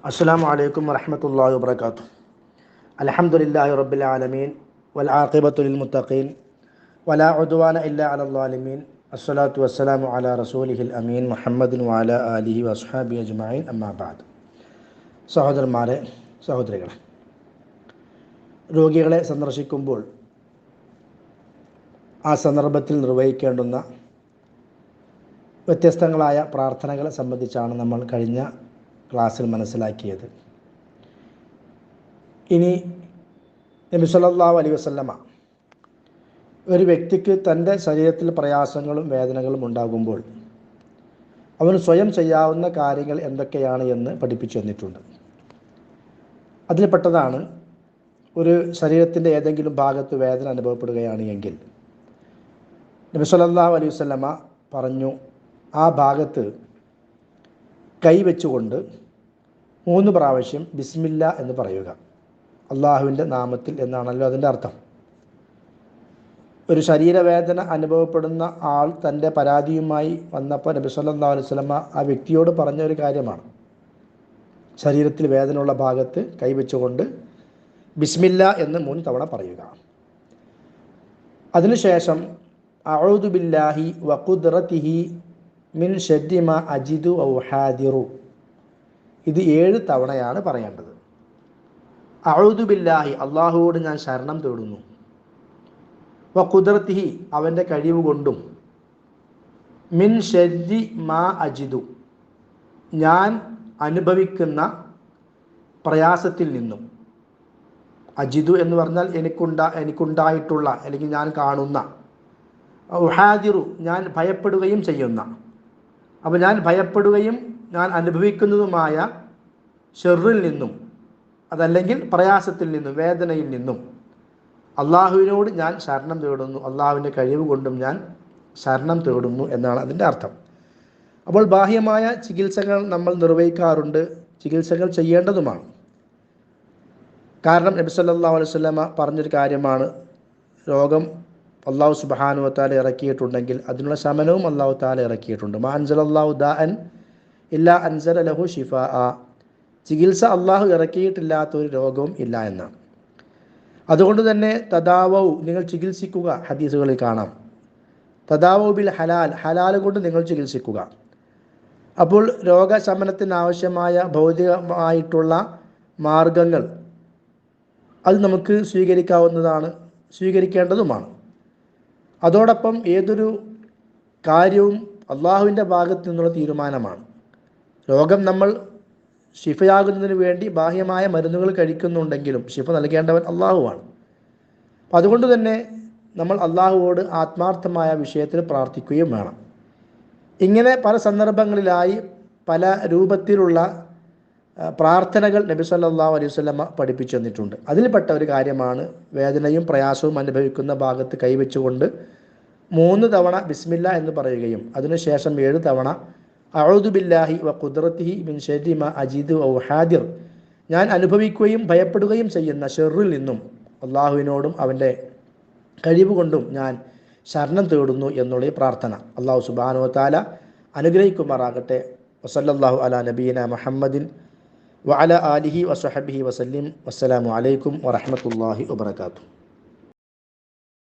അസ്സലാമു അലൈക്കും വറഹ്മത്തുള്ളാഹി വബറകാതുഹു. അൽഹംദുലില്ലാഹി റബ്ബിൽ ആലമീൻ വൽ ആഖിബത്തു ലിൽ മുത്തഖീൻ വലാ ഉദ്വാന ഇല്ലാ അലൽ ളാലിമീൻ. അസ്സലാത്തു വസ്സലാമു അലാ റസൂലിഹിൽ അമീൻ മുഹമ്മദിൻ വഅലാ ആലിഹി വസ്ഹാബിഹി അജ്മഈൻ. അമ്മാ ബഅദ്. സഹോദരന്മാരെ, സഹോദരികളെ, രോഗികളെ സന്ദർശിക്കുമ്പോൾ ആ സന്ദർഭത്തിൽ നിർവഹിക്കേണ്ടുന്ന വ്യത്യസ്തങ്ങളായ പ്രാർത്ഥനകളെ സംബന്ധിച്ചാണ് നമ്മൾ കഴിഞ്ഞ ക്ലാസ്സിൽ മനസ്സിലാക്കിയത്. ഇനി നബി സല്ലല്ലാഹു അലൈഹി വസല്ലമ ഒരു വ്യക്തിക്ക് തൻ്റെ ശരീരത്തിൽ പ്രയാസങ്ങളും വേദനകളും ഉണ്ടാകുമ്പോൾ അവന് സ്വയം ചെയ്യാവുന്ന കാര്യങ്ങൾ എന്തൊക്കെയാണ് എന്ന് പഠിപ്പിച്ചു തന്നിട്ടുണ്ട്. അതിൽപ്പെട്ടതാണ്, ഒരു ശരീരത്തിൻ്റെ ഏതെങ്കിലും ഭാഗത്ത് വേദന അനുഭവപ്പെടുകയാണ് എങ്കിൽ നബി സല്ലല്ലാഹു അലൈഹി വസല്ലമ പറഞ്ഞു, ആ ഭാഗത്ത് കൈവച്ചുകൊണ്ട് 3 പ്രാവശ്യം ബിസ്മില്ല എന്ന് പറയുക. അള്ളാഹുവിൻ്റെ നാമത്തിൽ എന്നാണല്ലോ അതിൻ്റെ അർത്ഥം. ഒരു ശരീരവേദന അനുഭവപ്പെടുന്ന ആൾ തൻ്റെ പരാതിയുമായി വന്നപ്പോൾ നബി സല്ലല്ലാഹു അലൈഹി വസല്ലമ ആ വ്യക്തിയോട് പറഞ്ഞ ഒരു കാര്യമാണ്, ശരീരത്തിൽ വേദനയുള്ള ഭാഗത്ത് കൈവച്ചുകൊണ്ട് ബിസ്മില്ല എന്ന് 3 തവണ പറയുക. അതിനുശേഷം അഊദു ബില്ലാഹി വ ഖുദ്റതിഹി മിൻ ശർരി മാ അജിദു ഔ ഹാദിറു, ഇത് 7 തവണയാണ് പറയേണ്ടത്. അഊദു ബില്ലാഹി, അള്ളാഹുവോട് ഞാൻ ശരണം തേടുന്നു. വ ഖുദ്റതിഹി, അവൻ്റെ കഴിവ് കൊണ്ടും. മിൻ ശർരി മാ അജിദു, ഞാൻ അനുഭവിക്കുന്ന പ്രയാസത്തിൽ നിന്നും. അജിദു എന്ന് പറഞ്ഞാൽ എനിക്കുണ്ടായിട്ടുള്ള അല്ലെങ്കിൽ ഞാൻ കാണുന്ന. ഉഹാദിറു, ഞാൻ ഭയപ്പെടുകയും ചെയ്യുന്ന. അപ്പോൾ ഞാൻ ഭയപ്പെടുകയും ഞാൻ അനുഭവിക്കുന്നതുമായ ഷെറിൽ നിന്നും, അതല്ലെങ്കിൽ പ്രയാസത്തിൽ നിന്നും, വേദനയിൽ നിന്നും അള്ളാഹുവിനോട് ഞാൻ ശരണം തേടുന്നു. അള്ളാഹുവിൻ്റെ കഴിവ് കൊണ്ടും ഞാൻ ശരണം തേടുന്നു എന്നാണ് അതിൻ്റെ അർത്ഥം. അപ്പോൾ ബാഹ്യമായ ചികിത്സകൾ നമ്മൾ നിർവഹിക്കാറുണ്ട്, ചികിത്സകൾ ചെയ്യേണ്ടതുമാണ്. കാരണം നബി സല്ലല്ലാഹു അലൈഹി വസല്ലമ പറഞ്ഞൊരു കാര്യമാണ്, രോഗം അള്ളാഹു സുബ്ഹാനഹു വ തആല ഇറക്കിയിട്ടുണ്ടെങ്കിൽ അതിനുള്ള ശമനവും അള്ളാഹു തആല ഇറക്കിയിട്ടുണ്ട്. മാ അൻസലല്ലാഹു ദാഅൻ ഇല്ലാ അൻസല ലഹു ശിഫാഅ, ചികിത്സ അള്ളാഹു ഇറക്കിയിട്ടില്ലാത്ത ഒരു രോഗവും ഇല്ല എന്നാണ്. അതുകൊണ്ട് തന്നെ തദാവൗ, നിങ്ങൾ ചികിത്സിക്കുക. ഹദീസുകളിൽ കാണാം, തദാവൗ ബിൽ ഹലാൽ, ഹലാൽ കൊണ്ട് നിങ്ങൾ ചികിത്സിക്കുക. അപ്പോൾ രോഗശമനത്തിന് ആവശ്യമായ ഭൗതികമായിട്ടുള്ള മാർഗങ്ങൾ അത് നമുക്ക് സ്വീകരിക്കാവുന്നതാണ്, സ്വീകരിക്കേണ്ടതുമാണ്. അതോടൊപ്പം ഏതൊരു കാര്യവും അള്ളാഹുവിൻ്റെ ഭാഗത്തു നിന്നുള്ള തീരുമാനമാണ്. രോഗം നമ്മൾ ശിഫയാകുന്നതിന് വേണ്ടി ബാഹ്യമായ മരുന്നുകൾ കഴിക്കുന്നുണ്ടെങ്കിലും ശിഫ നൽകേണ്ടവൻ അള്ളാഹുവാണ്. അപ്പം അതുകൊണ്ട് തന്നെ നമ്മൾ അള്ളാഹുവോട് ആത്മാർത്ഥമായ വിഷയത്തിൽ പ്രാർത്ഥിക്കുകയും വേണം. ഇങ്ങനെ പല സന്ദർഭങ്ങളിലായി പല രൂപത്തിലുള്ള പ്രാർത്ഥനകൾ നബി സല്ലല്ലാഹു അലൈഹി വസല്ലമ പഠിപ്പിച്ചു തന്നിട്ടുണ്ട്. അതിൽപ്പെട്ട ഒരു കാര്യമാണ് വേദനയും പ്രയാസവും അനുഭവിക്കുന്ന ഭാഗത്ത് കൈവച്ചുകൊണ്ട് 3 തവണ ബിസ്മില്ല എന്ന് പറയുകയും അതിനുശേഷം 7 തവണ അഊദു ബില്ലാഹി വ ഖുദ്റതിഹി മിൻ ശർരി മാ അജിദു ഔ ഹാദിർ, ഞാൻ അനുഭവിക്കുകയും ഭയപ്പെടുകയും ചെയ്യുന്ന ഷെറിൽ നിന്നും അള്ളാഹുവിനോടും അവൻ്റെ കഴിവ് കൊണ്ടും ഞാൻ ശരണം തേടുന്നു എന്നുള്ള ഈ പ്രാർത്ഥന അള്ളാഹു സുബ്ഹാനഹു വ തആല അനുഗ്രഹിക്കുമാറാകട്ടെ. വസല്ലല്ലാഹു അലാ നബിയിന മുഹമ്മദിൻ വഅല ആലിഹി വസഹബിഹി വസല്ലിം. വസ്സലാമു അലൈക്കും വറഹ്മത്തുള്ളാഹി വബറകാതുഹു.